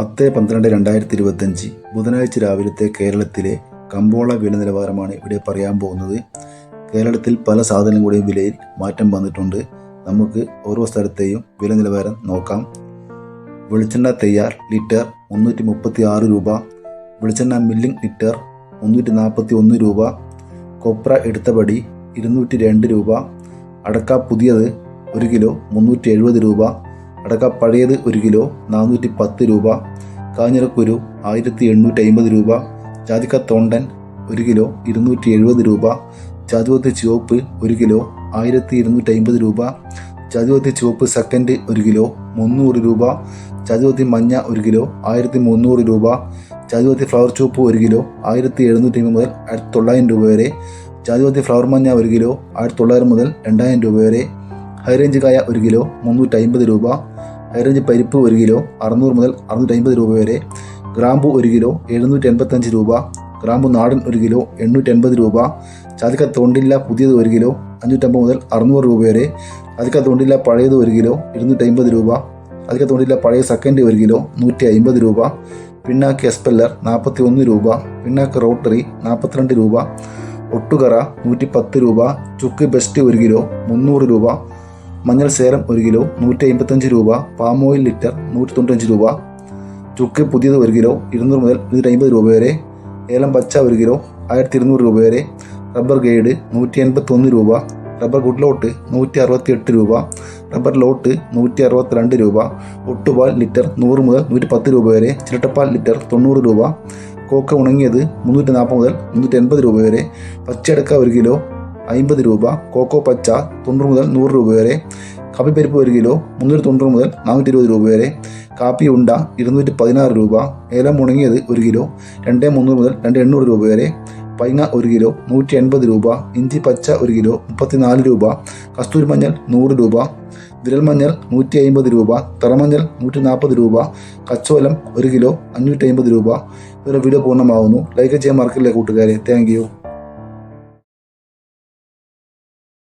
10/12/2025 ബുധനാഴ്ച രാവിലത്തെ കേരളത്തിലെ കമ്പോള വില നിലവാരമാണ് ഇവിടെ പറയാൻ പോകുന്നത്. കേരളത്തിൽ പല സാധനങ്ങളുടെയും വിലയിൽ മാറ്റം വന്നിട്ടുണ്ട്. നമുക്ക് ഓരോ സ്ഥലത്തെയും വില നിലവാരം നോക്കാം. വെളിച്ചെണ്ണ തയ്യാർ ലിറ്റർ 336 രൂപ, വെളിച്ചെണ്ണ മില്ലിംഗ് ലിറ്റർ 341 രൂപ, കൊപ്ര എടുത്തപടി 202 രൂപ, അടക്ക പുതിയത് 1 കിലോ 370 രൂപ, അടക്ക പഴയത് 1 കിലോ 410 രൂപ, കാഞ്ഞിരക്കുരു 1850 രൂപ, ജാതിക്ക തോണ്ടൻ 1 കിലോ 270 രൂപ, ജാതിപത്രി ചുവപ്പ് 1 കിലോ 1250 രൂപ, ജാതിപത്രി ചുവപ്പ് സെക്കൻഡ് 1 കിലോ 300 രൂപ, ജാതിപത്രി മഞ്ഞ 1 കിലോ 1300 രൂപ, ജാതിപത്രി ഫ്ലവർ ചുവപ്പ് 1 കിലോ 1750 മുതൽ 1900 രൂപ വരെ, ജാതിപത്രി ഫ്ലവർ മഞ്ഞ 1 കിലോ 1900 മുതൽ 2000 രൂപ വരെ, ഹൈറേഞ്ച് കായ 1 കിലോ 350 രൂപ, ഹൈറേഞ്ച് പരിപ്പ് 1 കിലോ 600 മുതൽ 650 രൂപ വരെ, ഗ്രാമ്പു 1 കിലോ 785 രൂപ, ഗ്രാമ്പു നാടൻ 1 കിലോ 880 രൂപ, ജാതിക്ക തോണ്ടില്ല പുതിയത് 1 കിലോ 550 മുതൽ 600 രൂപ വരെ, ജാതിക്ക തോണ്ടില്ല പഴയത് 1 കിലോ 250 രൂപ, ജാതിക്ക തോണ്ടില്ല പഴയ സെക്കൻഡ് 1 കിലോ 150 രൂപ, പിണ്ണാക്ക് എസ്പെല്ലർ 41 രൂപ, പിണ്ണാക്ക് റോട്ടറി 42 രൂപ, ഒട്ടുകറ 110 രൂപ, ചുക്ക് ബെസ്റ്റ് 1 കിലോ 300 രൂപ, മഞ്ഞൾ സേലം 1 കിലോ 155 രൂപ, പാം ഓയിൽ ലിറ്റർ 195 രൂപ, ചുക്ക് പുതിയത് 1 കിലോ 200 മുതൽ 250 രൂപ വരെ, ഏലം പച്ച 1 കിലോ 1200 രൂപ വരെ, റബ്ബർ ഗൈഡ് 181 രൂപ, റബ്ബർ ഗുഡ്ലോട്ട് 168 രൂപ, റബ്ബർ ലോട്ട് 162 രൂപ, ഒട്ടുപാൽ ലിറ്റർ 100 മുതൽ 110 രൂപ വരെ, ചിരട്ടപ്പാൽ ലിറ്റർ 90 രൂപ, കോക്ക ഉണങ്ങിയത് 340 മുതൽ 380 രൂപ വരെ, പച്ചയടക്ക 1 കിലോ 50 രൂപ, കോക്കോ പച്ച 90 മുതൽ 100 രൂപ വരെ, കാപ്പിപ്പരിപ്പ് 1 കിലോ 390 മുതൽ 420 രൂപ വരെ, കാപ്പി ഉണ്ട 216 രൂപ, ഏലം ഉണങ്ങിയത് 1 കിലോ 2300 മുതൽ 2800 രൂപ വരെ, പൈങ്ങ 1 കിലോ 180 രൂപ, ഇഞ്ചി പച്ച 1 കിലോ 34 രൂപ, കസ്തൂരി മഞ്ഞൾ 100 രൂപ, വിരൽ മഞ്ഞൾ 150 രൂപ, തറമഞ്ഞൾ 140 രൂപ, കച്ചോലം 1 കിലോ 550 രൂപ. ഇവരുടെ വീഡിയോ പൂർണ്ണമാകുന്നു. ലൈക്ക് ചെയ്യാൻ മറക്കില്ല കൂട്ടുകാരെ. Thank you.